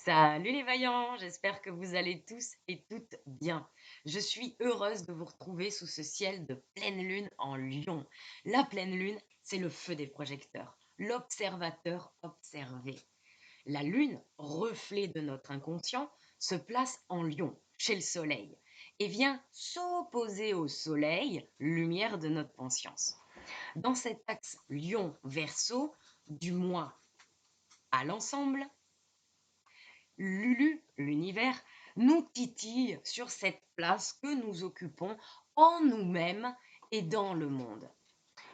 Salut les vaillants, j'espère que vous allez tous et toutes bien. Je suis heureuse de vous retrouver sous ce ciel de pleine lune en Lion. La pleine lune, c'est le feu des projecteurs, l'observateur observé. La lune, reflet de notre inconscient, se place en Lion, chez le soleil, et vient s'opposer au soleil, lumière de notre conscience. Dans cet axe Lion-Verseau, du moi à l'ensemble, Lulu, l'univers, nous titille sur cette place que nous occupons en nous-mêmes et dans le monde.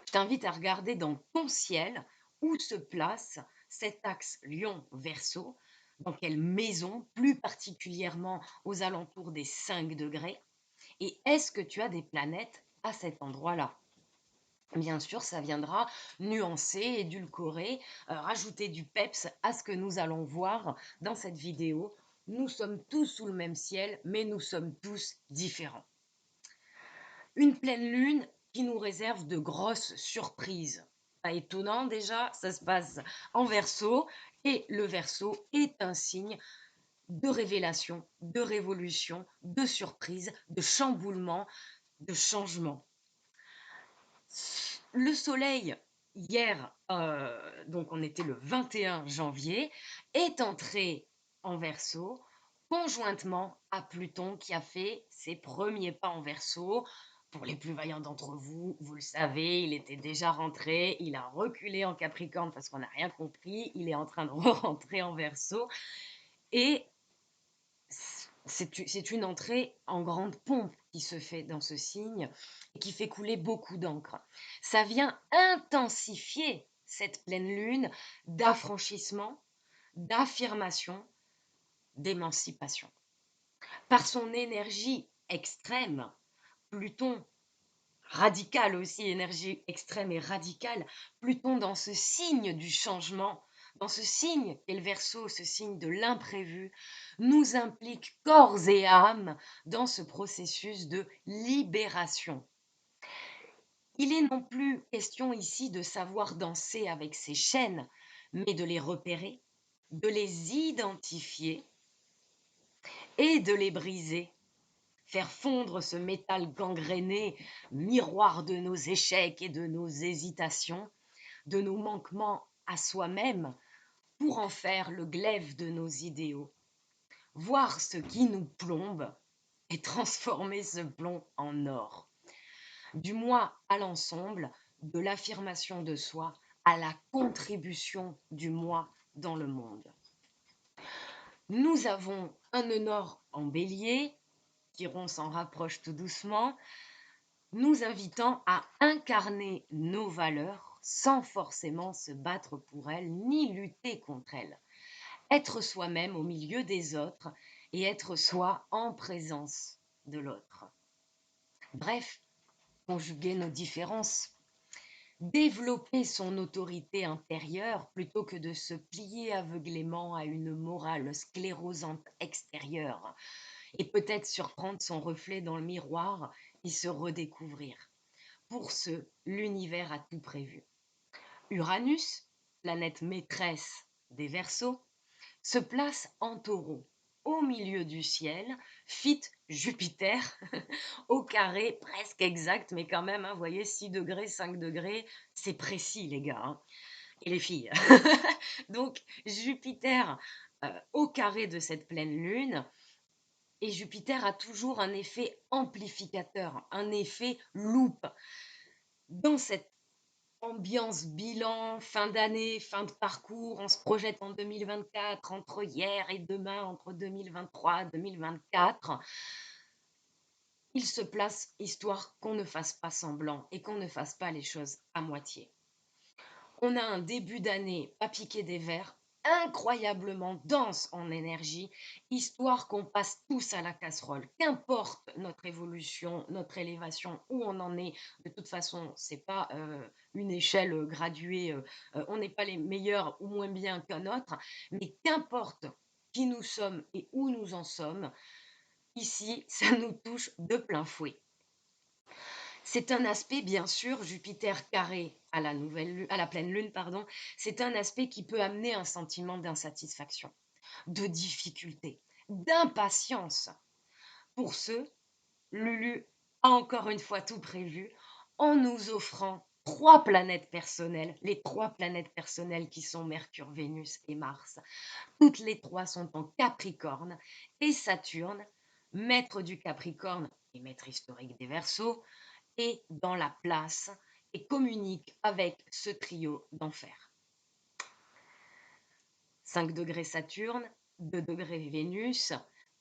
Je t'invite à regarder dans ton ciel où se place cet axe Lion-Verseau, dans quelle maison, plus particulièrement aux alentours des 5 degrés, et est-ce que tu as des planètes à cet endroit-là? Bien sûr, ça viendra nuancer, édulcorer, rajouter du peps à ce que nous allons voir dans cette vidéo. Nous sommes tous sous le même ciel, mais nous sommes tous différents. Une pleine lune qui nous réserve de grosses surprises. Pas étonnant déjà, ça se passe en Verseau et le Verseau est un signe de révélation, de révolution, de surprise, de chamboulement, de changement. Le soleil, hier, donc on était le 21 janvier, est entré en Verseau conjointement à Pluton qui a fait ses premiers pas en Verseau. Pour les plus vaillants d'entre vous, vous le savez, il était déjà rentré, il a reculé en Capricorne parce qu'on n'a rien compris, il est en train de rentrer en Verseau et c'est une entrée en grande pompe qui se fait dans ce signe et qui fait couler beaucoup d'encre. Ça vient intensifier cette pleine lune d'affranchissement, d'affirmation, d'émancipation. Par son énergie extrême, Pluton, radical aussi, énergie extrême et radicale, Pluton dans ce signe du changement, dans ce signe qu'est le Verseau, ce signe de l'imprévu, nous implique corps et âme dans ce processus de libération. Il est non plus question ici de savoir danser avec ces chaînes, mais de les repérer, de les identifier et de les briser. Faire fondre ce métal gangréné, miroir de nos échecs et de nos hésitations, de nos manquements à soi-même, pour en faire le glaive de nos idéaux. Voir ce qui nous plombe et transformer ce plomb en or. Du moi à l'ensemble, de l'affirmation de soi à la contribution du moi dans le monde. Nous avons un nœud nord en bélier, Chiron s'en rapproche tout doucement, nous invitant à incarner nos valeurs sans forcément se battre pour elles ni lutter contre elles. Être soi-même au milieu des autres et être soi en présence de l'autre. Bref, conjuguer nos différences, développer son autorité intérieure plutôt que de se plier aveuglément à une morale sclérosante extérieure et peut-être surprendre son reflet dans le miroir et se redécouvrir. Pour ce, l'univers a tout prévu. Uranus, planète maîtresse des Verseaux, se place en taureau, au milieu du ciel, fit Jupiter, au carré presque exact, mais quand même, hein, vous voyez, 6 degrés, 5 degrés, c'est précis les gars, hein, et les filles. Donc Jupiter au carré de cette pleine lune, et Jupiter a toujours un effet amplificateur, un effet loupe. Dans cette ambiance bilan, fin d'année, fin de parcours, on se projette en 2024, entre hier et demain, entre 2023 et 2024. Il se place histoire qu'on ne fasse pas semblant et qu'on ne fasse pas les choses à moitié. On a un début d'année pas piqué des verres, incroyablement dense en énergie, histoire qu'on passe tous à la casserole. Qu'importe notre évolution, notre élévation, où on en est, de toute façon, c'est pas une échelle graduée, on n'est pas les meilleurs ou moins bien qu'un autre, mais qu'importe qui nous sommes et où nous en sommes, ici, ça nous touche de plein fouet. C'est un aspect, bien sûr, Jupiter carré à à la pleine lune, pardon, c'est un aspect qui peut amener un sentiment d'insatisfaction. de difficulté, d'impatience. Pour ce, Lulu a encore une fois tout prévu en nous offrant trois planètes personnelles, les trois planètes personnelles qui sont Mercure, Vénus et Mars. Toutes les trois sont en Capricorne et Saturne, maître du Capricorne et maître historique des Verseaux, est dans la place et communique avec ce trio d'enfer. 5 degrés Saturne, 2 degrés Vénus,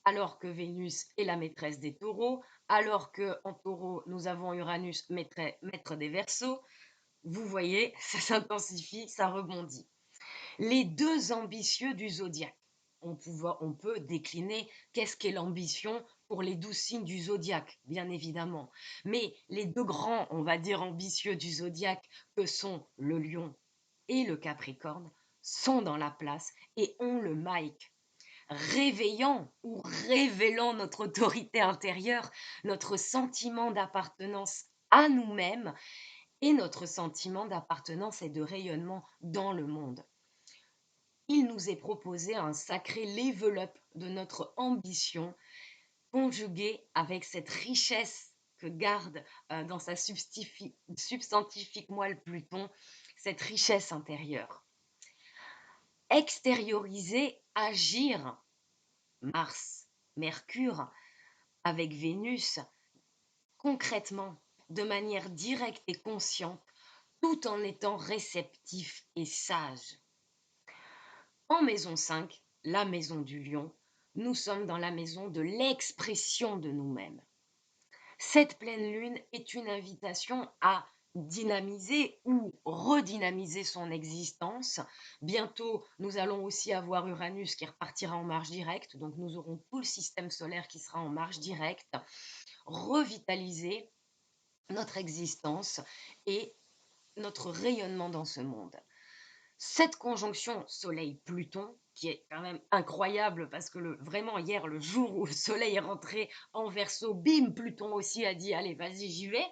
alors que Vénus est la maîtresse des taureaux, alors qu'en taureau, nous avons Uranus, maître des Verseaux. Vous voyez, ça s'intensifie, ça rebondit. Les deux ambitieux du zodiaque. On peut décliner qu'est-ce qu'est l'ambition pour les 12 signes du zodiaque, bien évidemment. Mais les deux grands, on va dire, ambitieux du zodiaque, que sont le lion et le capricorne, sont dans la place et ont le mic, réveillant ou révélant notre autorité intérieure, notre sentiment d'appartenance à nous-mêmes et notre sentiment d'appartenance et de rayonnement dans le monde. Il nous est proposé un sacré level up de notre ambition, conjugué avec cette richesse que garde dans sa substantifique moelle Pluton, cette richesse intérieure. Extérioriser, agir, Mars, Mercure, avec Vénus, concrètement, de manière directe et consciente, tout en étant réceptif et sage. En maison 5, la maison du lion, nous sommes dans la maison de l'expression de nous-mêmes. Cette pleine lune est une invitation à dynamiser ou redynamiser son existence. Bientôt, nous allons aussi avoir Uranus qui repartira en marche directe, donc nous aurons tout le système solaire qui sera en marche directe. Revitaliser notre existence et notre rayonnement dans ce monde. Cette conjonction Soleil-Pluton, qui est quand même incroyable parce que vraiment hier, le jour où le Soleil est rentré en Verseau, bim, Pluton aussi a dit allez, vas-y, j'y vais.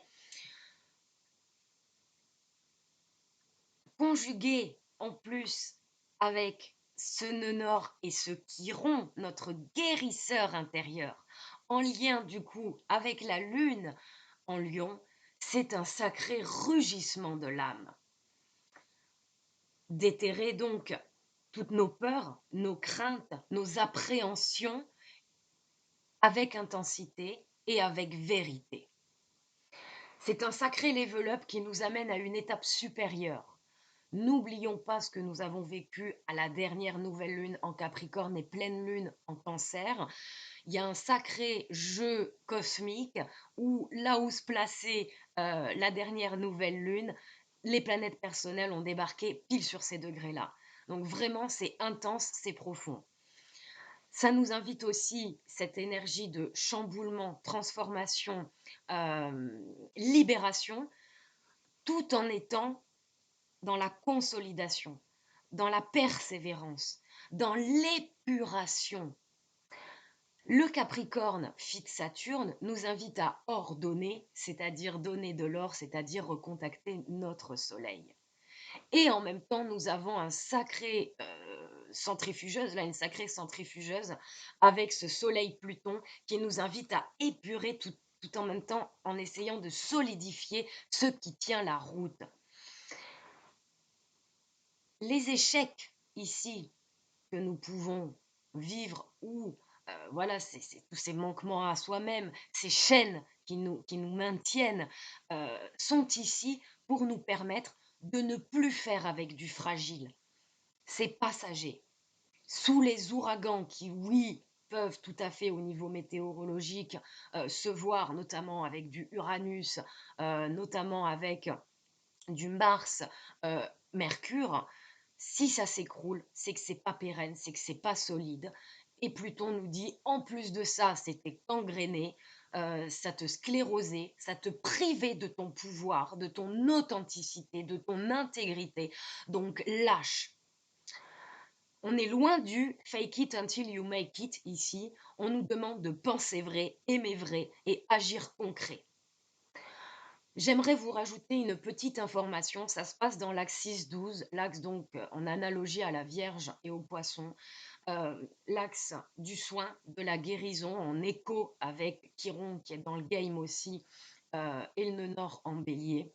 Conjugué en plus avec ce nœud nord et ce chiron, notre guérisseur intérieur, en lien du coup avec la Lune en Lion, c'est un sacré rugissement de l'âme. Déterrer donc toutes nos peurs, nos craintes, nos appréhensions avec intensité et avec vérité. C'est un sacré level up qui nous amène à une étape supérieure. N'oublions pas ce que nous avons vécu à la dernière nouvelle lune en Capricorne et pleine lune en Cancer. Il y a un sacré jeu cosmique où là où se plaçait la dernière nouvelle lune, les planètes personnelles ont débarqué pile sur ces degrés-là. Donc vraiment, c'est intense, c'est profond. Ça nous invite aussi, cette énergie de chamboulement, transformation, libération, tout en étant dans la consolidation, dans la persévérance, dans l'épuration. Le Capricorne, fixé Saturne, nous invite à ordonner, c'est-à-dire donner de l'or, c'est-à-dire recontacter notre soleil. Et en même temps, nous avons un sacré centrifugeuse, là, une sacrée centrifugeuse avec ce soleil Pluton qui nous invite à épurer tout en même temps en essayant de solidifier ce qui tient la route. Les échecs ici que nous pouvons vivre ou voilà, c'est tous ces manquements à soi-même, ces chaînes qui nous maintiennent, sont ici pour nous permettre de ne plus faire avec du fragile. C'est passager. Sous les ouragans qui, oui, peuvent tout à fait au niveau météorologique se voir, notamment avec du Uranus, notamment avec du Mars, Mercure, si ça s'écroule, c'est que c'est pas pérenne, c'est que c'est pas solide. Et Pluton nous dit, en plus de ça, c'était gangréné, ça te sclérosait, ça te privait de ton pouvoir, de ton authenticité, de ton intégrité. Donc lâche. On est loin du fake it until you make it ici. On nous demande de penser vrai, aimer vrai et agir concret. J'aimerais vous rajouter une petite information, ça se passe dans l'axe 6-12, l'axe donc en analogie à la Vierge et au Poisson, l'axe du soin, de la guérison, en écho avec Chiron qui est dans le game aussi, et le nœud nord en Bélier.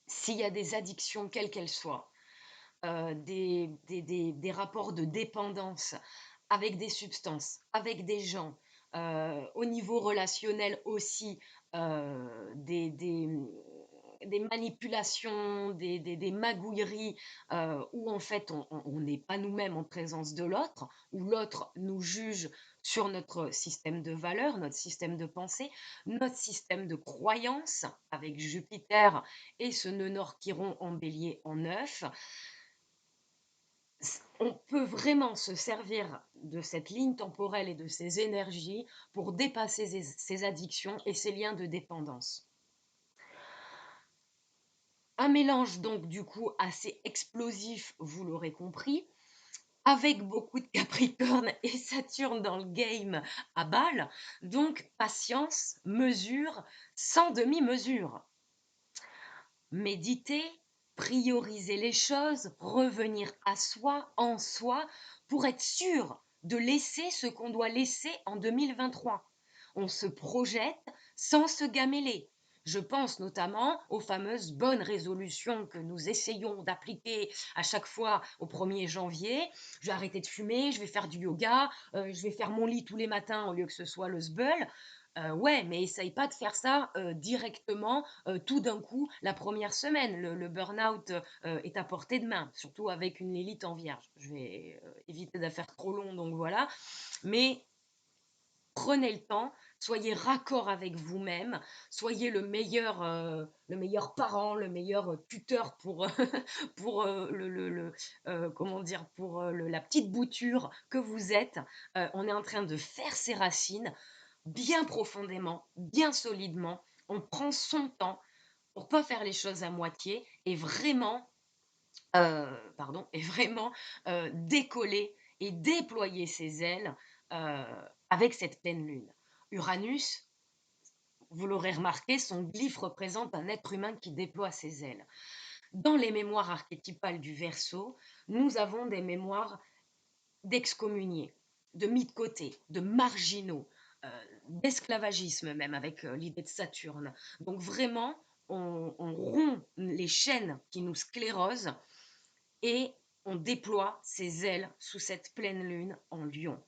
S'il y a des addictions, quelles qu'elles soient, des rapports de dépendance avec des substances, avec des gens, au niveau relationnel aussi, euh, des, des, des manipulations, des magouilleries, où en fait on n'est pas nous-mêmes en présence de l'autre, où l'autre nous juge sur notre système de valeurs, notre système de pensée, notre système de croyances, avec Jupiter et ce nœud nord Chiron en bélier en neuf. On peut vraiment se servir de cette ligne temporelle et de ces énergies pour dépasser ces addictions et ces liens de dépendance. Un mélange donc du coup assez explosif, vous l'aurez compris, avec beaucoup de Capricorne et Saturne dans le game à balle. Donc patience, mesure, sans demi-mesure. Méditer, prioriser les choses, revenir à soi, en soi, pour être sûr de laisser ce qu'on doit laisser en 2023. On se projette sans se gameler. Je pense notamment aux fameuses bonnes résolutions que nous essayons d'appliquer à chaque fois au 1er janvier. Je vais arrêter de fumer, je vais faire du yoga, je vais faire mon lit tous les matins au lieu que ce soit le sbeul. Ouais, mais essaye pas de faire ça directement, tout d'un coup, la première semaine. Le burn-out est à portée de main, surtout avec une Lilith en vierge. Je vais éviter de faire trop long, donc voilà. Mais prenez le temps, soyez raccord avec vous-même, soyez le meilleur parent, le meilleur tuteur pour, pour comment dire, pour la petite bouture que vous êtes. On est en train de faire ses racines bien profondément, bien solidement. On prend son temps pour pas faire les choses à moitié et vraiment, et vraiment décoller et déployer ses ailes avec cette pleine lune. Uranus, vous l'aurez remarqué, son glyphe représente un être humain qui déploie ses ailes. Dans les mémoires archétypales du Verseau, nous avons des mémoires d'excommuniés, de mis de côté, de marginaux, d'esclavagisme même avec l'idée de Saturne. Donc vraiment, on rompt les chaînes qui nous sclérosent et on déploie ses ailes sous cette pleine lune en lion.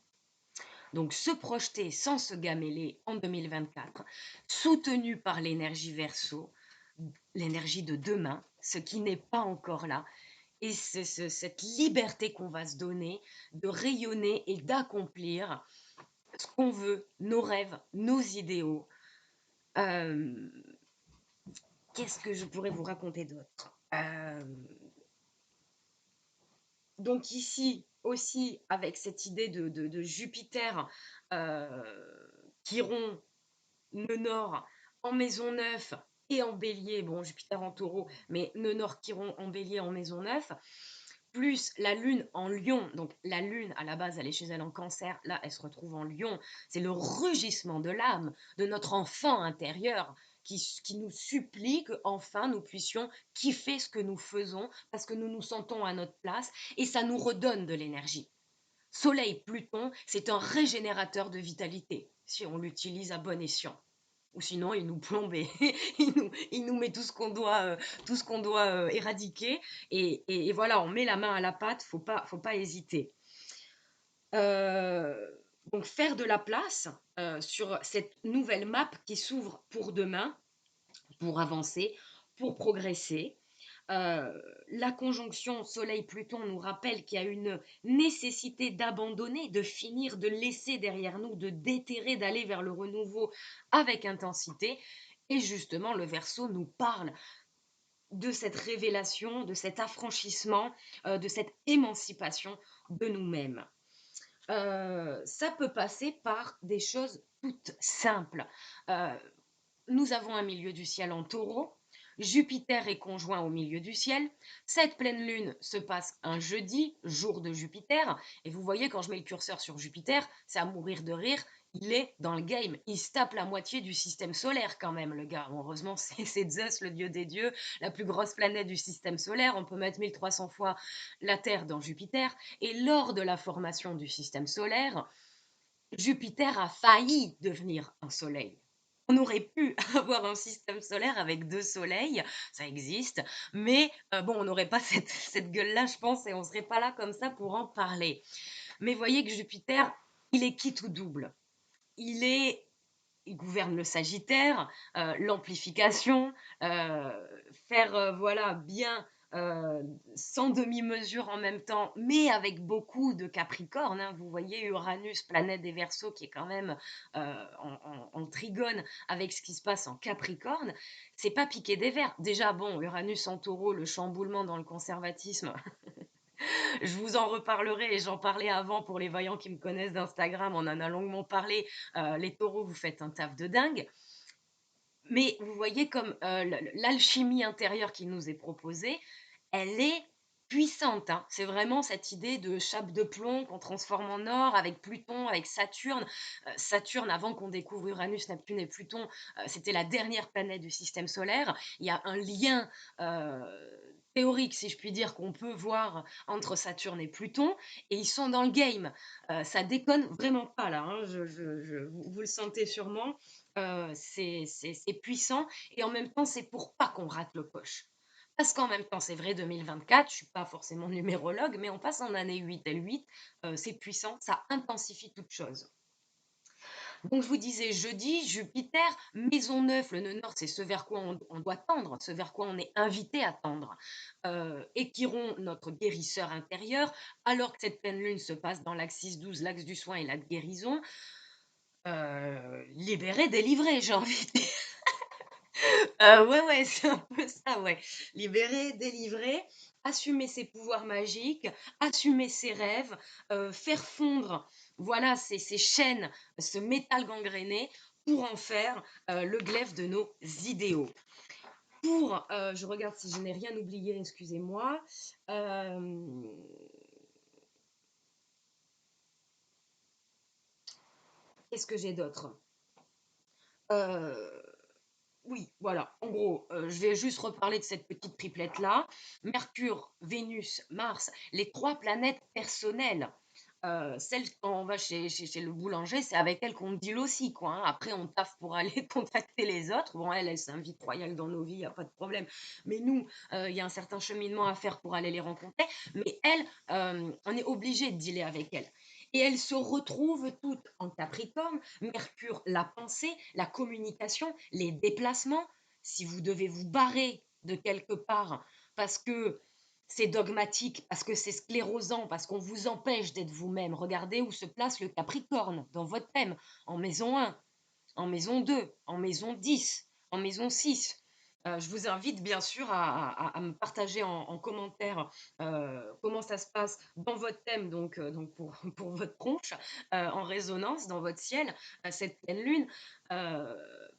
Donc se projeter sans se gameler en 2024, soutenu par l'énergie verso, l'énergie de demain, ce qui n'est pas encore là, et cette liberté qu'on va se donner de rayonner et d'accomplir ce qu'on veut, nos rêves, nos idéaux. Euh, Qu'est-ce que je pourrais vous raconter d'autre Donc ici aussi, avec cette idée de Jupiter, euh, Chiron, nœud nord en maison 9 et en bélier, bon Jupiter en taureau, mais nœud nord Chiron en bélier en maison 9, plus la lune en lion, donc la lune à la base elle est chez elle en cancer, là elle se retrouve en lion, c'est le rugissement de l'âme, de notre enfant intérieur qui nous supplie qu'enfin nous puissions kiffer ce que nous faisons parce que nous nous sentons à notre place et ça nous redonne de l'énergie. Soleil Pluton, c'est un régénérateur de vitalité si on l'utilise à bon escient. Ou sinon, il nous plombe et il nous met tout ce qu'on doit éradiquer. Et voilà, on met la main à la pâte, faut pas hésiter. Euh, donc, faire de la place sur cette nouvelle map qui s'ouvre pour demain, pour avancer, pour progresser. Euh, la conjonction Soleil-Pluton nous rappelle qu'il y a une nécessité d'abandonner, de finir, de laisser derrière nous, de déterrer, d'aller vers le renouveau avec intensité. Et justement, le Verseau nous parle de cette révélation, de cet affranchissement, de cette émancipation de nous-mêmes. Ça peut passer par des choses toutes simples. Euh, Nous avons un milieu du ciel en taureau. Jupiter est conjoint au milieu du ciel. Cette pleine lune se passe un jeudi, jour de Jupiter. Et vous voyez, quand je mets le curseur sur Jupiter, c'est à mourir de rire. il est dans le game. Il se tape la moitié du système solaire quand même, le gars. Bon, heureusement, c'est Zeus, le dieu des dieux, la plus grosse planète du système solaire. On peut mettre 1300 fois la Terre dans Jupiter. Et lors de la formation du système solaire, Jupiter a failli devenir un soleil. On aurait pu avoir un système solaire avec 2 soleils, ça existe, mais bon, on n'aurait pas cette gueule-là, je pense, et on serait pas là comme ça pour en parler. Mais voyez que Jupiter, il est qui tout double? Il est il gouverne le Sagittaire, l'amplification, faire, voilà, bien, sans demi-mesure en même temps, mais avec beaucoup de Capricorne, hein. Vous voyez Uranus, planète des Verseaux, qui est quand même, en trigone avec ce qui se passe en Capricorne. C'est pas piqué des verres. Déjà, bon, Uranus en Taureau, le chamboulement dans le conservatisme, je vous en reparlerai et j'en parlais avant pour les voyants qui me connaissent d'Instagram, on en a longuement parlé. Les taureaux, vous faites un taf de dingue. Mais vous voyez comme l'alchimie intérieure qui nous est proposée, elle est puissante, hein. C'est vraiment cette idée de chape de plomb qu'on transforme en or avec Pluton, avec Saturne. Saturne, avant qu'on découvre Uranus, Neptune et Pluton, c'était la dernière planète du système solaire. Il y a un lien théorique, si je puis dire, qu'on peut voir entre Saturne et Pluton, et ils sont dans le game. Ça déconne vraiment pas là, hein. Vous le sentez sûrement. C'est puissant et en même temps, c'est pour pas qu'on rate le coche. Parce qu'en même temps, c'est vrai, 2024, je suis pas forcément numérologue, mais on passe en année 8 et le 8, c'est puissant, ça intensifie toute chose. Donc je vous disais jeudi, Jupiter, maison 9, le nœud nord, c'est ce vers quoi on doit tendre, ce vers quoi on est invité à tendre. Et Chiron, notre guérisseur intérieur, alors que cette pleine lune se passe dans l'axe 6-12, l'axe du soin et la guérison, libéré, délivré, j'ai envie de dire. Ouais, ouais, c'est un peu ça, ouais. Libérer, délivrer, assumer ses pouvoirs magiques, assumer ses rêves, faire fondre, voilà, ces chaînes, ce métal gangréné pour en faire, le glaive de nos idéaux. Pour, je regarde si je n'ai rien oublié, excusez-moi. Qu'est-ce que j'ai d'autre? Heu Oui, voilà. En gros, je vais juste reparler de cette petite triplette-là. Mercure, Vénus, Mars, les 3 planètes personnelles. Celles quand on va chez le boulanger, c'est avec elles qu'on deal aussi, quoi, hein. Après, on taffe pour aller contacter les autres. Bon, elles s'invitent royales dans nos vies, il y a pas de problème. Mais nous, il y a un certain cheminement à faire pour aller les rencontrer. Mais elles, on est obligé de dealer avec elles. Et elles se retrouvent toutes en Capricorne. Mercure, la pensée, la communication, les déplacements. Si vous devez vous barrer de quelque part parce que c'est dogmatique, parce que c'est sclérosant, parce qu'on vous empêche d'être vous-même. Regardez où se place le Capricorne dans votre thème, en maison 1, en maison 2, en maison 10, en maison 6. Je vous invite bien sûr à me partager en commentaire comment ça se passe dans votre thème, donc pour votre tronche, en résonance dans votre ciel, cette pleine lune, euh,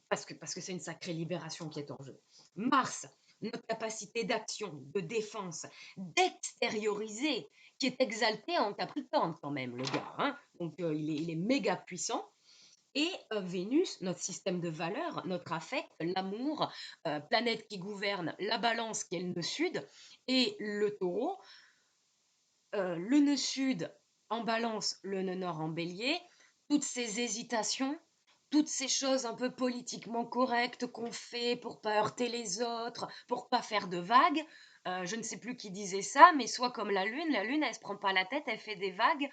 parce que c'est une sacrée libération qui est en jeu. Mars, notre capacité d'action, de défense, d'extérioriser, qui est exaltée en Capricorne quand même, le gars, hein. Donc il est méga puissant. Et Vénus, notre système de valeurs, notre affect, l'amour, planète qui gouverne la balance qui est le nœud sud, et le taureau, le nœud sud en balance, le nœud nord en bélier, toutes ces hésitations, toutes ces choses un peu politiquement correctes qu'on fait pour pas heurter les autres, pour pas faire de vagues. Je ne sais plus qui disait ça, mais soit comme la lune, elle se prend pas la tête, elle fait des vagues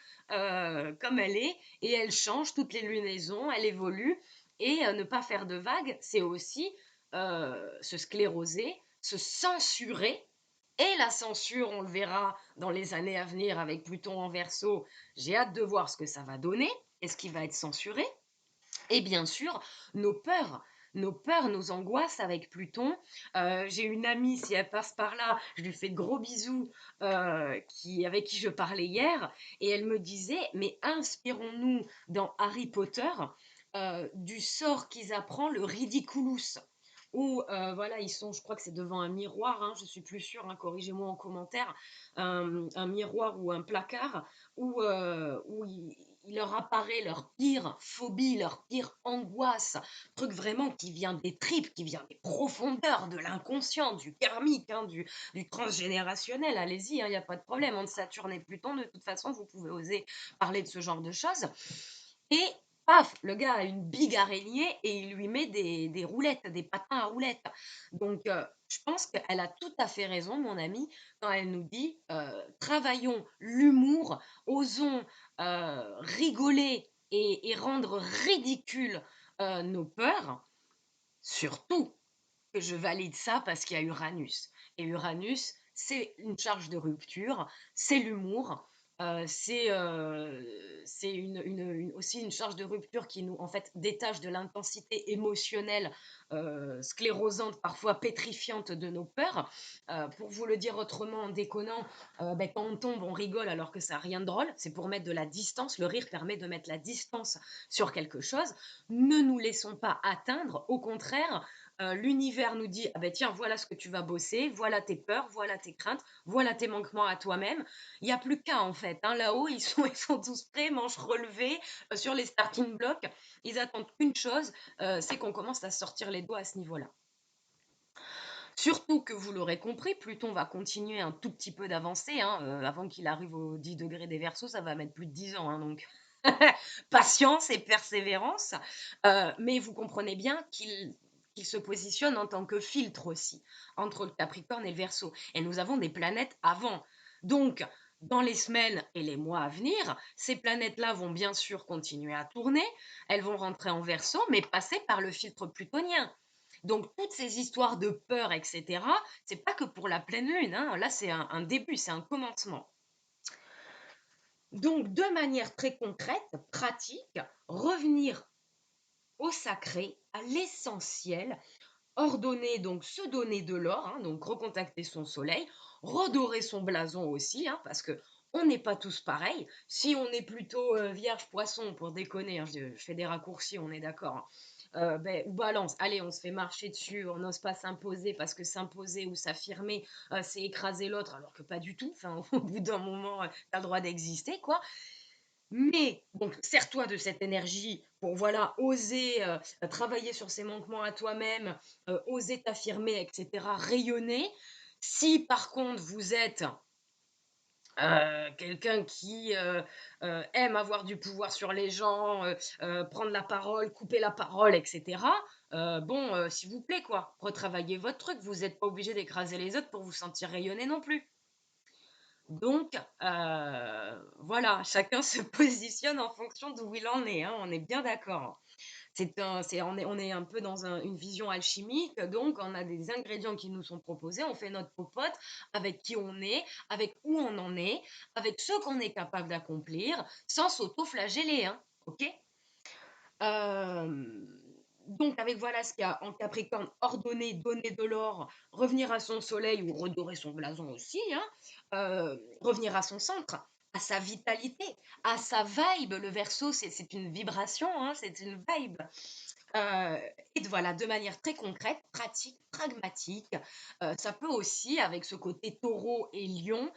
comme elle est, et elle change toutes les lunaisons, elle évolue, et ne pas faire de vagues, c'est aussi se scléroser, se censurer, et la censure, on le verra dans les années à venir avec Pluton en Verseau. J'ai hâte de voir ce que ça va donner et ce qui va être censuré. Et bien sûr, nos peurs. Nos peurs, nos angoisses avec Pluton. J'ai une amie, si elle passe par là, je lui fais de gros bisous, avec qui je parlais hier, et elle me disait, mais inspirons-nous dans Harry Potter du sort qu'ils apprennent, le Ridiculous, où voilà, ils sont, je crois que c'est devant un miroir, hein, je suis plus sûre, hein, corrigez-moi en commentaire, un miroir ou un placard, où il leur apparaît leur pire phobie, leur pire angoisse, truc vraiment qui vient des tripes, qui vient des profondeurs, de l'inconscient, du karmique, hein, du transgénérationnel. Allez-y, il y a pas de problème. Entre Saturne et Pluton, de toute façon, vous pouvez oser parler de ce genre de choses. Et paf, le gars a une big araignée et il lui met des roulettes, des patins à roulettes. Donc, je pense qu'elle a tout à fait raison, mon amie, quand elle nous dit travaillons l'humour, osons rigoler et rendre ridicule nos peurs, surtout que je valide ça parce qu'il y a Uranus. Et Uranus, c'est une charge de rupture, c'est l'humour, c'est aussi une charge de rupture qui nous, en fait, détache de l'intensité émotionnelle sclérosante, parfois pétrifiante de nos peurs. Pour vous le dire autrement, en déconnant, ben, quand on tombe, on rigole alors que ça n'a rien de drôle. C'est pour mettre de la distance. Le rire permet de mettre la distance sur quelque chose. Ne nous laissons pas atteindre. Au contraire, l'univers nous dit, ah ben tiens, voilà ce que tu vas bosser, voilà tes peurs, voilà tes craintes, voilà tes manquements à toi-même. Il n'y a plus qu'à en fait, hein. Là-haut, ils sont tous prêts, manches relevées, sur les starting blocks. Ils attendent qu'une chose, c'est qu'on commence à sortir les doigts à ce niveau-là. Surtout que vous l'aurez compris, Pluton va continuer un tout petit peu d'avancer, hein, avant qu'il arrive aux 10 degrés des Verseaux, ça va mettre plus de 10 ans, hein, donc patience et persévérance. Mais vous comprenez bien qu'il se positionne en tant que filtre aussi entre le Capricorne et le Verseau. Et nous avons des planètes avant. Donc, dans les semaines et les mois à venir, ces planètes-là vont bien sûr continuer à tourner. Elles vont rentrer en Verseau, mais passer par le filtre plutonien. Donc, toutes ces histoires de peur, etc., c'est pas que pour la pleine lune, hein. Là, c'est un début, c'est un commencement. Donc, de manière très concrète, pratique, revenir au sacré, à l'essentiel, ordonner, donc se donner de l'or, hein, donc recontacter son soleil, redorer son blason aussi, hein, parce que on n'est pas tous pareils. Si on est plutôt vierge poisson, pour déconner, hein, je fais des raccourcis, on est d'accord, hein, ben, ou balance, allez, on se fait marcher dessus, on n'ose pas s'imposer parce que s'imposer ou s'affirmer, c'est écraser l'autre, alors que pas du tout. Enfin, au bout d'un moment, tu as le droit d'exister, quoi. Mais, donc, sers-toi de cette énergie pour, voilà, oser travailler sur ses manquements à toi-même, oser t'affirmer, etc., rayonner. Si, par contre, vous êtes quelqu'un qui aime avoir du pouvoir sur les gens, prendre la parole, couper la parole, etc., bon, s'il vous plaît, quoi, retravaillez votre truc. Vous n'êtes pas obligé d'écraser les autres pour vous sentir rayonner non plus. Donc, voilà, chacun se positionne en fonction d'où il en est, hein, on est bien d'accord. On est un peu dans une vision alchimique, donc on a des ingrédients qui nous sont proposés, on fait notre popote avec qui on est, avec où on en est, avec ce qu'on est capable d'accomplir, sans s'auto-flageller, hein, ok? Euh, donc, avec voilà ce qu'il y a en Capricorne, ordonner, donner de l'or, revenir à son soleil ou redorer son blason aussi, hein, revenir à son centre, à sa vitalité, à sa vibe. Le Verseau, c'est une vibration, hein, c'est une vibe. Euh, et voilà, de manière très concrète, pratique, pragmatique. Ça peut aussi, avec ce côté taureau et lion,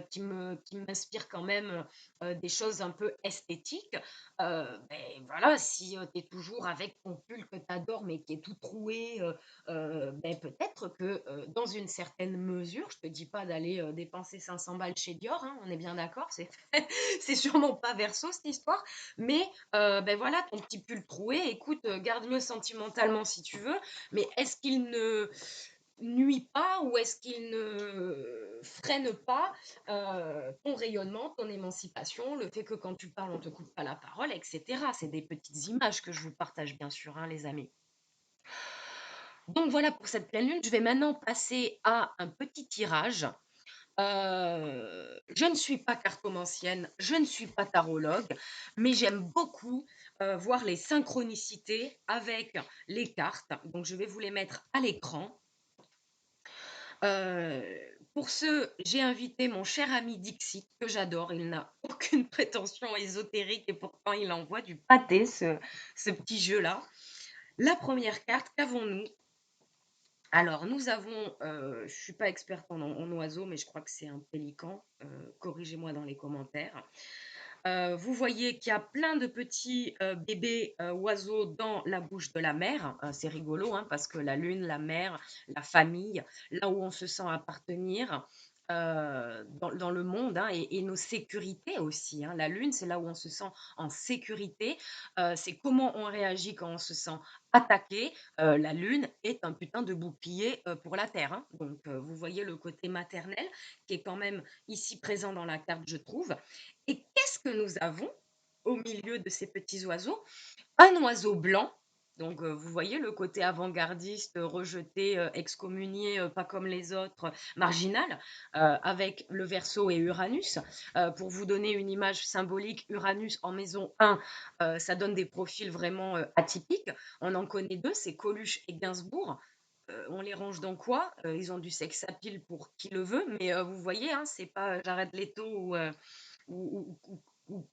qui m'inspire quand même des choses un peu esthétiques. Ben voilà, si tu es toujours avec ton pull que tu adores, mais qui est tout troué, ben peut-être que dans une certaine mesure, je te dis pas d'aller dépenser 500 balles chez Dior, hein, on est bien d'accord, c'est c'est sûrement pas Verseau cette histoire, mais ben voilà, ton petit pull troué, écoute, garde-le sentimentalement si tu veux, mais est-ce qu'il ne nuit pas ou est-ce qu'il ne freine pas ton rayonnement, ton émancipation, le fait que quand tu parles, on te coupe pas la parole, etc. C'est des petites images que je vous partage bien sûr, hein, les amis. Donc voilà pour cette pleine lune. Je vais maintenant passer à un petit tirage. Je ne suis pas cartomancienne, je ne suis pas tarologue, mais j'aime beaucoup voir les synchronicités avec les cartes. Donc, je vais vous les mettre à l'écran. Euh, pour ce, j'ai invité mon cher ami Dixit, que j'adore. Il n'a aucune prétention ésotérique et pourtant il envoie du pâté, ce petit jeu-là. La première carte, qu'avons-nous? Alors, nous avons, je ne suis pas experte en oiseaux, mais je crois que c'est un pélican. Corrigez-moi dans les commentaires. Vous voyez qu'il y a plein de petits, bébés, oiseaux dans la bouche de la mère. C'est rigolo, hein, parce que la lune, la mère, la famille, là où on se sent appartenir, dans le monde, hein, et nos sécurités aussi, hein. La lune, c'est là où on se sent en sécurité, c'est comment on réagit quand on se sent attaqué. La lune est un putain de bouclier, pour la terre, hein. Donc vous voyez le côté maternel qui est quand même ici présent dans la carte, je trouve. Et qu'est-ce que nous avons au milieu de ces petits oiseaux? Un oiseau blanc, donc vous voyez le côté avant-gardiste, rejeté, excommunié, pas comme les autres, marginal, avec le Verseau et Uranus. Pour vous donner une image symbolique, Uranus en maison 1, ça donne des profils vraiment, atypiques. On en connaît 2, c'est Coluche et Gainsbourg. On les range dans quoi? Ils ont du sex appeal pour qui le veut, mais vous voyez, hein, c'est pas, Jared Leto ou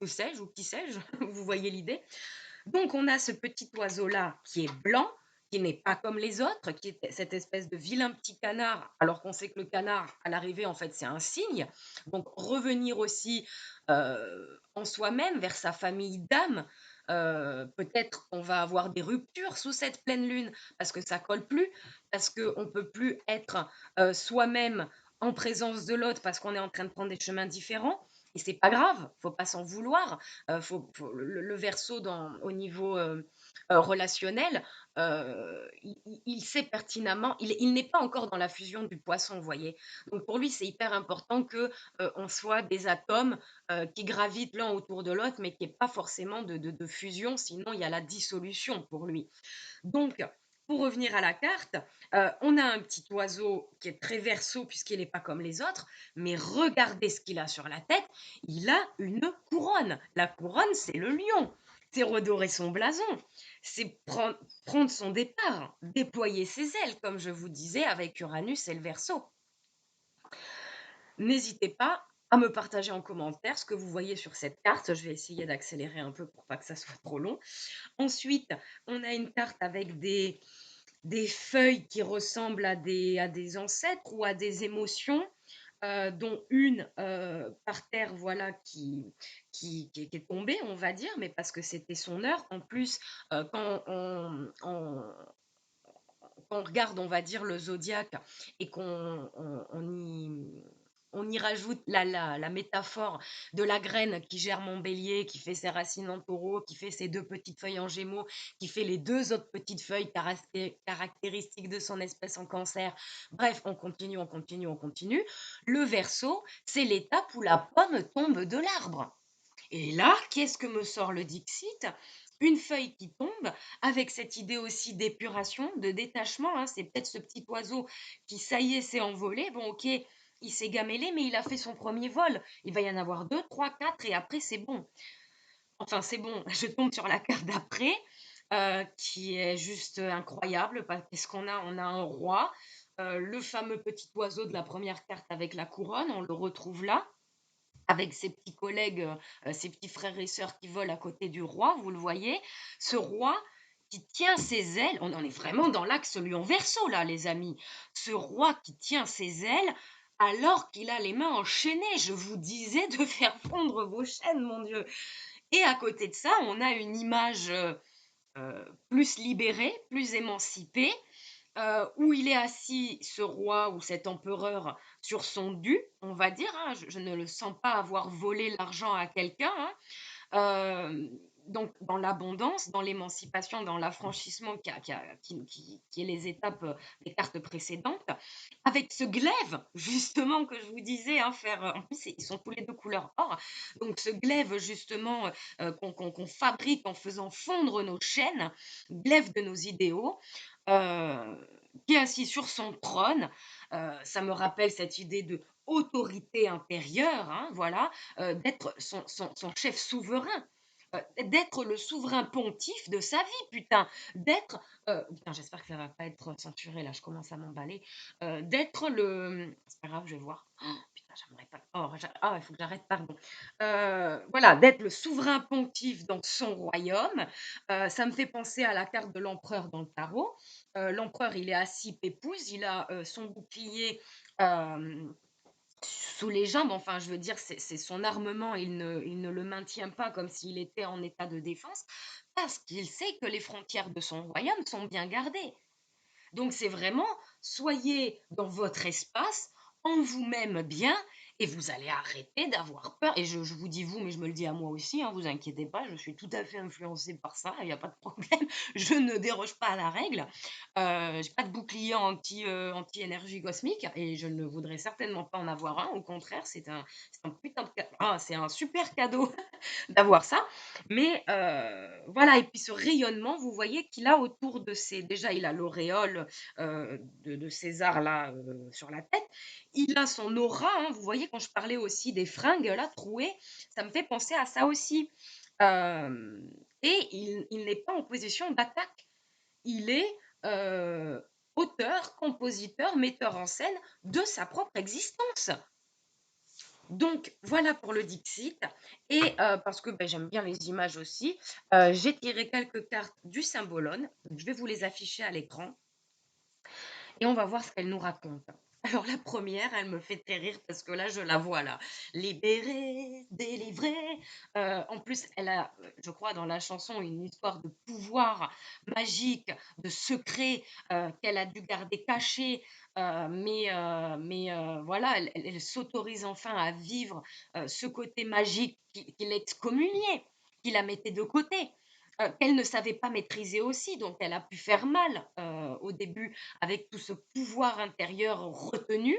que sais-je, ou qui sais-je, vous voyez l'idée. Donc on a ce petit oiseau-là qui est blanc, qui n'est pas comme les autres, qui est cette espèce de vilain petit canard, alors qu'on sait que le canard, à l'arrivée, en fait, c'est un cygne. Donc revenir aussi en soi-même, vers sa famille d'âme. Peut-être on va avoir des ruptures sous cette pleine lune, parce que ça colle plus, parce qu'on ne peut plus être soi-même en présence de l'autre, parce qu'on est en train de prendre des chemins différents. Et c'est pas grave, faut pas s'en vouloir. Le Verseau au niveau relationnel, il sait pertinemment, il n'est pas encore dans la fusion du poisson, vous voyez. Donc pour lui, c'est hyper important que on soit des atomes qui gravitent l'un autour de l'autre, mais qu'il n'y ait pas forcément de fusion, sinon il y a la dissolution pour lui. Donc, pour revenir à la carte, on a un petit oiseau qui est très Verseau puisqu'il n'est pas comme les autres, mais regardez ce qu'il a sur la tête, il a une couronne. La couronne, c'est le lion. C'est redorer son blason, c'est prendre son départ, déployer ses ailes, comme je vous disais, avec Uranus et le Verseau. N'hésitez pas à me partager en commentaire ce que vous voyez sur cette carte. Je vais essayer d'accélérer un peu pour pas que ça soit trop long. Ensuite, on a une carte avec des feuilles qui ressemblent à des ancêtres ou à des émotions, dont une par terre, voilà, qui est tombée, on va dire, mais parce que c'était son heure. En plus, quand on regarde, on va dire, le zodiaque et on y rajoute la métaphore de la graine qui germe en bélier, qui fait ses racines en taureau, qui fait ses deux petites feuilles en gémeaux, qui fait les deux autres petites feuilles caractéristiques de son espèce en cancer. Bref, on continue, on continue, on continue. Le verso, c'est l'étape où la pomme tombe de l'arbre. Et là, qu'est-ce que me sort le Dixit? Une feuille qui tombe, avec cette idée aussi d'épuration, de détachement, hein. C'est peut-être ce petit oiseau qui, ça y est, s'est envolé. Bon, ok, il s'est gamellé, mais il a fait son premier vol. Il va y en avoir deux, trois, quatre, et après, c'est bon. Enfin, c'est bon, je tombe sur la carte d'après, qui est juste incroyable, parce qu'on a, on a un roi, le fameux petit oiseau de la première carte avec la couronne, on le retrouve là avec ses petits collègues, ses petits frères et sœurs qui volent à côté du roi, vous le voyez. Ce roi qui tient ses ailes, on en est vraiment dans l'axe Lion-Verseau là, les amis. Ce roi qui tient ses ailes alors qu'il a les mains enchaînées. Je vous disais de faire fondre vos chaînes, mon Dieu. Et à côté de ça, on a une image plus libérée, plus émancipée, où il est assis, ce roi ou cet empereur, sur son dû, on va dire, hein. Je ne le sens pas avoir volé l'argent à quelqu'un, hein. Euh, donc, dans l'abondance, dans l'émancipation, dans l'affranchissement qui est les étapes des cartes précédentes, avec ce glaive, justement, que je vous disais, hein, faire, en plus, ils sont tous les deux couleur or, donc ce glaive, justement, qu'on fabrique en faisant fondre nos chaînes, glaive de nos idéaux, euh, qui est assis sur son trône. Ça me rappelle cette idée de autorité intérieure, hein, voilà, d'être son chef souverain, d'être le souverain pontife de sa vie, putain, d'être, putain, j'espère que ça va pas être censuré, là, je commence à m'emballer, d'être le, c'est pas grave, je vais voir. Oh, putain, j'aimerais pas, oh, ah, il faut que j'arrête, pardon. Voilà, d'être le souverain pontife dans son royaume. Ça me fait penser à la carte de l'empereur dans le tarot. L'empereur, il est assis pépouze, il a son bouclier, euh, sous les jambes. Enfin, je veux dire, c'est son armement, il ne le maintient pas comme s'il était en état de défense, parce qu'il sait que les frontières de son royaume sont bien gardées. Donc c'est vraiment, soyez dans votre espace, en vous-même bien, et vous allez arrêter d'avoir peur. Et je vous dis vous, mais je me le dis à moi aussi, hein, vous inquiétez pas, je suis tout à fait influencée par ça, il n'y a pas de problème, je ne déroge pas à la règle. J'ai pas de bouclier anti-énergie cosmique, et je ne voudrais certainement pas en avoir un, au contraire, c'est un putain de c'est un super cadeau d'avoir ça. Mais voilà, et puis ce rayonnement, vous voyez qu'il a autour de ses, déjà il a l'auréole de César là sur la tête, il a son aura, hein, vous voyez quand je parlais aussi des fringues là trouées, ça me fait penser à ça aussi. Euh, et il n'est pas en position d'attaque, il est auteur, compositeur, metteur en scène de sa propre existence. Donc voilà pour le Dixit. Et parce que ben, j'aime bien les images aussi, j'ai tiré quelques cartes du Symbolone. Je vais vous les afficher à l'écran et on va voir ce qu'elle nous raconte. Alors la première, elle me fait très rire parce que là, je la vois là. Libérée, délivrée. En plus, elle a, je crois, dans la chanson, une histoire de pouvoir magique, de secret qu'elle a dû garder caché. Mais voilà, elle s'autorise enfin à vivre ce côté magique qui l'excommuniait, qui la mettait de côté. Qu'elle ne savait pas maîtriser aussi, donc elle a pu faire mal au début avec tout ce pouvoir intérieur retenu.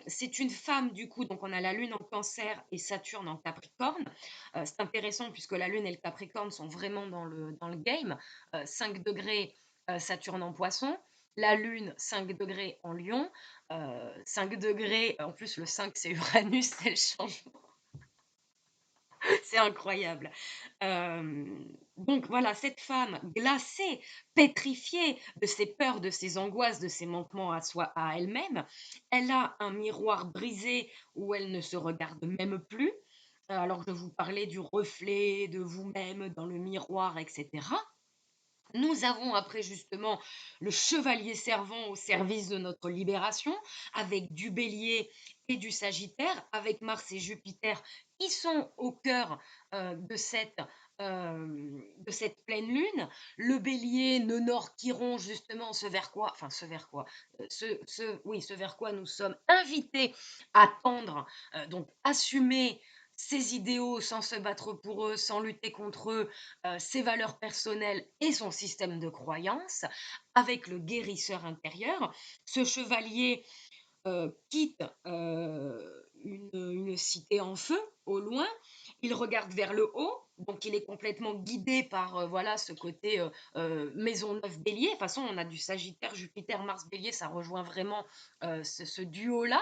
C'est une femme du coup, donc on a la Lune en Cancer et Saturne en Capricorne. C'est intéressant puisque la Lune et le Capricorne sont vraiment dans le game. 5 degrés Saturne en Poisson. La Lune, 5 degrés en Lion. 5 degrés, en plus le 5 c'est Uranus, c'est le changement. C'est incroyable. Donc voilà, cette femme glacée, pétrifiée de ses peurs, de ses angoisses, de ses manquements à soi, à elle-même, elle a un miroir brisé où elle ne se regarde même plus. Alors que je vous parlais du reflet de vous-même dans le miroir, etc. Nous avons après justement le chevalier servant au service de notre libération, avec du bélier et du sagittaire, avec Mars et Jupiter qui sont au cœur de cette pleine lune. Le bélier, nœud nord Chiron, justement, ce vers quoi, enfin ce vers quoi, oui, ce vers quoi nous sommes invités à tendre, donc assumer ses idéaux sans se battre pour eux, sans lutter contre eux, ses valeurs personnelles et son système de croyance, avec le guérisseur intérieur. Ce chevalier quitte une cité en feu au loin, il regarde vers le haut, donc il est complètement guidé par voilà ce côté Maisonneuve Bélier. De toute façon, on a du Sagittaire, Jupiter, Mars Bélier, ça rejoint vraiment ce duo-là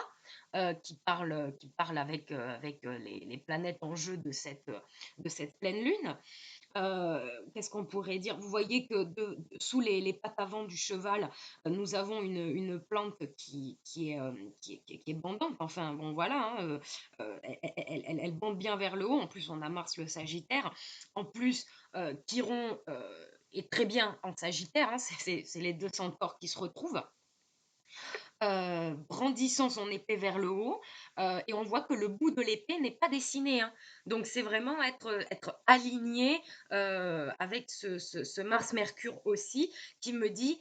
qui parle avec les planètes en jeu de cette pleine lune. Qu'est-ce qu'on pourrait dire? Vous voyez que sous les pattes avant du cheval, nous avons une plante qui est bandante. Enfin, bon, voilà, hein, elle bande bien vers le haut. En plus, on a Mars le Sagittaire. En plus, Chiron est très bien en Sagittaire, hein, c'est les deux centaures qui se retrouvent brandissant son épée vers le haut, et on voit que le bout de l'épée n'est pas dessiné, hein. Donc c'est vraiment être aligné avec ce Mars-Mercure aussi, qui me dit,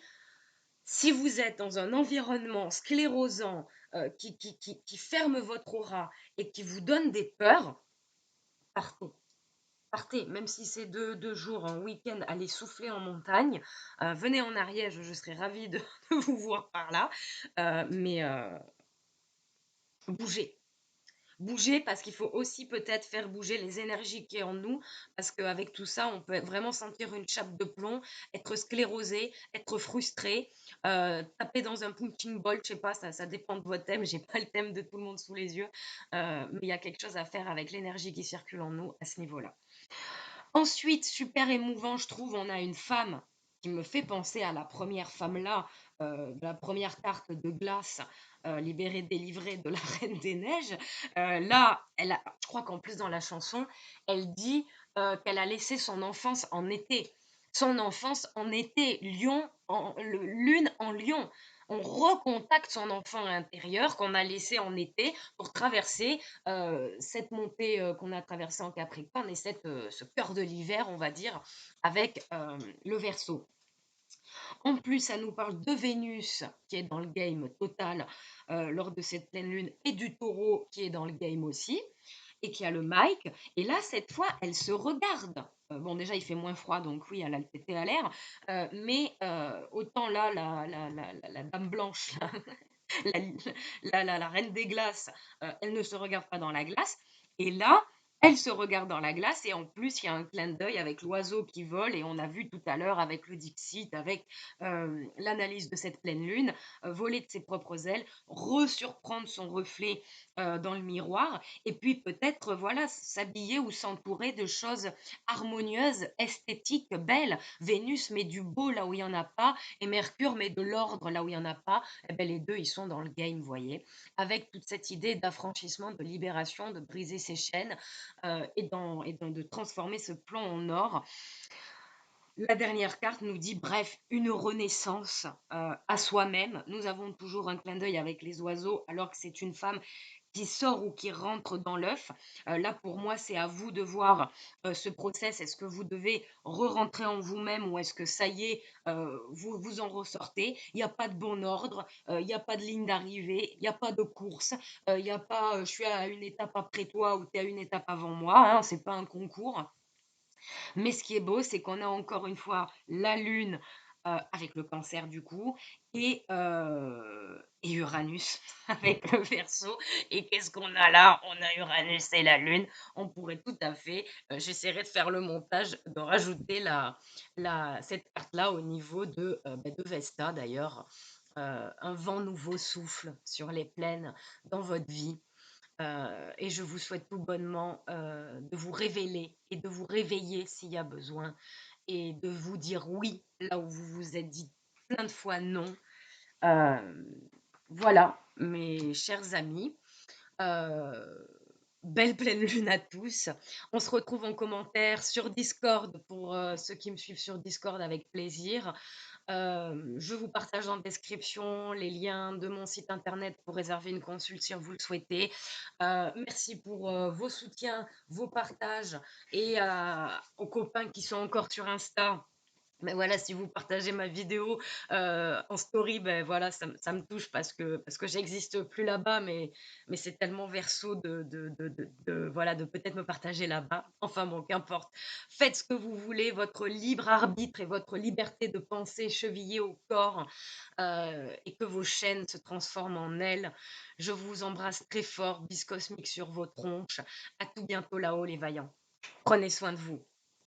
si vous êtes dans un environnement sclérosant, qui ferme votre aura et qui vous donne des peurs, partez. Partez, même si c'est 2 jours, un week-end, allez souffler en montagne. Venez en Ariège, je serais ravie de, de vous voir par là. Mais bougez. Bouger parce qu'il faut aussi peut-être faire bouger les énergies qui est en nous, parce qu'avec tout ça, on peut vraiment sentir une chape de plomb, être sclérosé, être frustré, taper dans un punching ball, je sais pas, ça dépend de votre thème, j'ai pas le thème de tout le monde sous les yeux, mais il y a quelque chose à faire avec l'énergie qui circule en nous à ce niveau-là. Ensuite, super émouvant, je trouve, on a une femme qui me fait penser à la première femme là, de la première carte de glace, libérée, délivrée de la Reine des Neiges. Là, je crois qu'en plus dans la chanson, elle dit qu'elle a laissé son enfance en été. Son enfance en été, lune en lion. on recontacte son enfant intérieur qu'on a laissé en été pour traverser, cette montée, qu'on a traversée en Capricorne et ce cœur de l'hiver, on va dire, avec, le Verseau. En plus, ça nous parle de Vénus qui est dans le game total, lors de cette pleine lune et du Taureau qui est dans le game aussi et qui a le mic et là, cette fois, elles se regardent. Bon, déjà, il fait moins froid, donc oui, elle a le tété à l'air, mais autant là, la dame blanche, là, la reine des glaces, elle ne se regarde pas dans la glace et là, elle se regarde dans la glace et en plus, il y a un clin d'œil avec l'oiseau qui vole et on a vu tout à l'heure avec le dixit, avec, l'analyse de cette pleine lune, voler de ses propres ailes, resurprendre son reflet, dans le miroir et puis peut-être, voilà, s'habiller ou s'entourer de choses harmonieuses, esthétiques, belles. Vénus met du beau là où il y en a pas et Mercure met de l'ordre là où il y en a pas. Et beh, les 2 ils sont dans le game, vous voyez? Avec toute cette idée d'affranchissement, de libération, de briser ses chaînes, et de transformer ce plan en or. La dernière carte nous dit, bref, une renaissance, à soi-même. Nous avons toujours un clin d'œil avec les oiseaux, alors que c'est une femme qui sort ou qui rentre dans l'œuf. Là, pour moi, c'est à vous de voir, ce process. Est-ce que vous devez re-rentrer en vous-même ou est-ce que ça y est, vous en ressortez? Il y a pas de bon ordre, il y a pas de ligne d'arrivée, il y a pas de course, il y a pas, «Je suis à une étape après toi» ou «Tu es à une étape avant moi», hein, c'est pas un concours. Mais ce qui est beau, c'est qu'on a encore une fois la Lune, avec le Cancer du coup et Uranus avec le Verseau et qu'est-ce qu'on a là? On a Uranus et la Lune. On pourrait tout à fait, j'essaierai de faire le montage, de rajouter cette carte-là au niveau de Vesta d'ailleurs. Un vent nouveau souffle sur les plaines dans votre vie. Et je vous souhaite tout bonnement, de vous révéler et de vous réveiller s'il y a besoin et de vous dire oui là où vous vous êtes dit plein de fois non. Hem, voilà, mes chers amis, heu, belle pleine lune à tous. On se retrouve en commentaire sur Discord pour, ceux qui me suivent sur Discord avec plaisir. Je vous partage en description les liens de mon site internet pour réserver une consulte si vous le souhaitez. Merci pour vos soutiens, vos partages et aux copains qui sont encore sur Insta. Mais voilà, si vous partagez ma vidéo en story, ben voilà, ça me touche parce que j'existe plus là-bas, mais c'est tellement verso voilà, de peut-être me partager là-bas. Enfin bon, qu'importe. Faites ce que vous voulez, votre libre arbitre et votre liberté de penser chevillée au corps et que vos chaînes se transforment en ailes. Je vous embrasse très fort, bis cosmique sur vos tronches. À tout bientôt là-haut, les vaillants. Prenez soin de vous.